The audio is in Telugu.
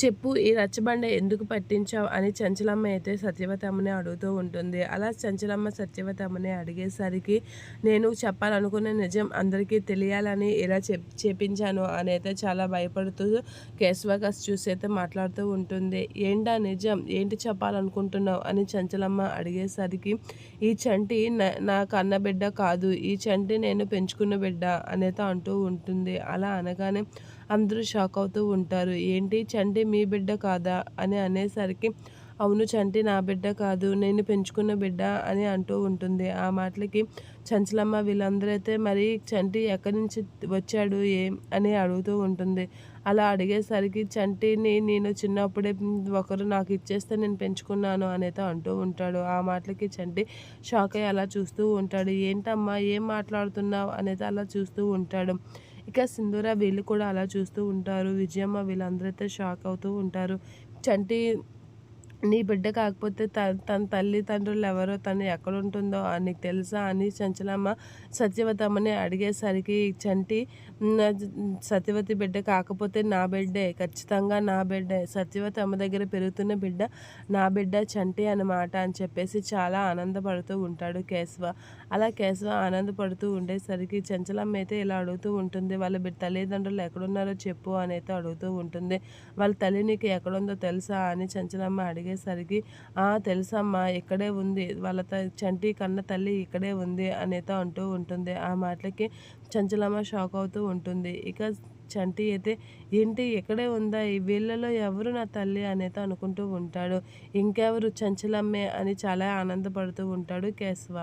చెప్పు ఈ రచ్చబండ ఎందుకు పట్టించావు అని చంచలమ్మ అయితే సత్యవతమ్మని అడుగుతూ ఉంటుంది. అలా చంచలమ్మ సత్యవతమ్మని అడిగేసరికి నేను చెప్పాలనుకున్న నిజం అందరికీ తెలియాలని ఇలా చేపించాను అని అయితే చాలా భయపడుతూ కేశవకాశ్ చూసి అయితే మాట్లాడుతూ ఉంటుంది. ఏంటా నిజం, ఏంటి చెప్పాలనుకుంటున్నావు అని చంచలమ్మ అడిగేసరికి ఈ చంటి నా కన్న బిడ్డ కాదు, ఈ చంటి నేను పెంచుకున్న బిడ్డ అనేది అంటూ ఉంటుంది. అలా అనగానే అందరూ షాక్ అవుతూ ఉంటారు. ఏంటి చంటి మీ బిడ్డ కాదా అని అనేసరికి అవును చంటి నా బిడ్డ కాదు, నేను పెంచుకున్న బిడ్డ అని అంటూ ఉంటుంది. ఆ మాటలకి చంచలమ్మ వీళ్ళందరూ అయితే మరి చంటి ఎక్కడి నుంచి వచ్చాడు ఏం అని అడుగుతూ ఉంటుంది. అలా అడిగేసరికి చంటిని నేను చిన్నప్పుడే ఒకరు నాకు ఇచ్చేస్తే నేను పెంచుకున్నాను అనేది అంటూ ఉంటాడు. ఆ మాటలకి చంటి షాక్ అయ్యి అలా చూస్తూ ఉంటాడు. ఏంటమ్మా ఏం మాట్లాడుతున్నావు అనేది అలా చూస్తూ ఉంటాడు. ఇక సింధూర వీళ్ళు కూడా అలా చూస్తూ ఉంటారు. విజయమ్మ వీళ్ళందరూ అయితే షాక్ అవుతూ ఉంటారు. చంటి నీ బిడ్డ కాకపోతే తన తల్లిదండ్రులు ఎవరో, తను ఎక్కడుంటుందో నీకు తెలుసా అని చంచలమ్మ సత్యవతమ్మని అడిగేసరికి చంటి "నా సత్యవతి బిడ్డ కాకపోతే నా బిడ్డే, ఖచ్చితంగా నా బిడ్డే, సత్యవతి అమ్మ దగ్గర పెరుగుతున్న బిడ్డ నా బిడ్డ చంటి అనమాట" అని చెప్పేసి చాలా ఆనందపడుతూ ఉంటాడు కేశవ. అలా కేశవ ఆనందపడుతూ ఉండేసరికి చంచలమ్మ అయితే ఇలా అడుగుతూ ఉంటుంది. వాళ్ళ తల్లిదండ్రులు ఎక్కడున్నారో చెప్పు అని అయితే అడుగుతూ ఉంటుంది. వాళ్ళ తల్లి నీకు ఎక్కడుందో తెలుసా అని చంచలమ్మ అడిగేసరికి తెలుసమ్మా ఇక్కడే ఉంది, వాళ్ళ చంటి కన్న తల్లి ఇక్కడే ఉంది అనేది అంటూ ఉంటుంది. ఆ మాటలకి చంచలమ్మ షాక్ అవుతూ ఉంటుంది. ఇక చంటి అయితే ఏంటి ఇక్కడే ఉందా, ఈ వీళ్ళలో ఎవరు నా తల్లి అనేది అనుకుంటూ ఉంటాడు. ఇంకెవరు చంచలమ్మే అని చాలా ఆనందపడుతూ ఉంటాడు కేశవ.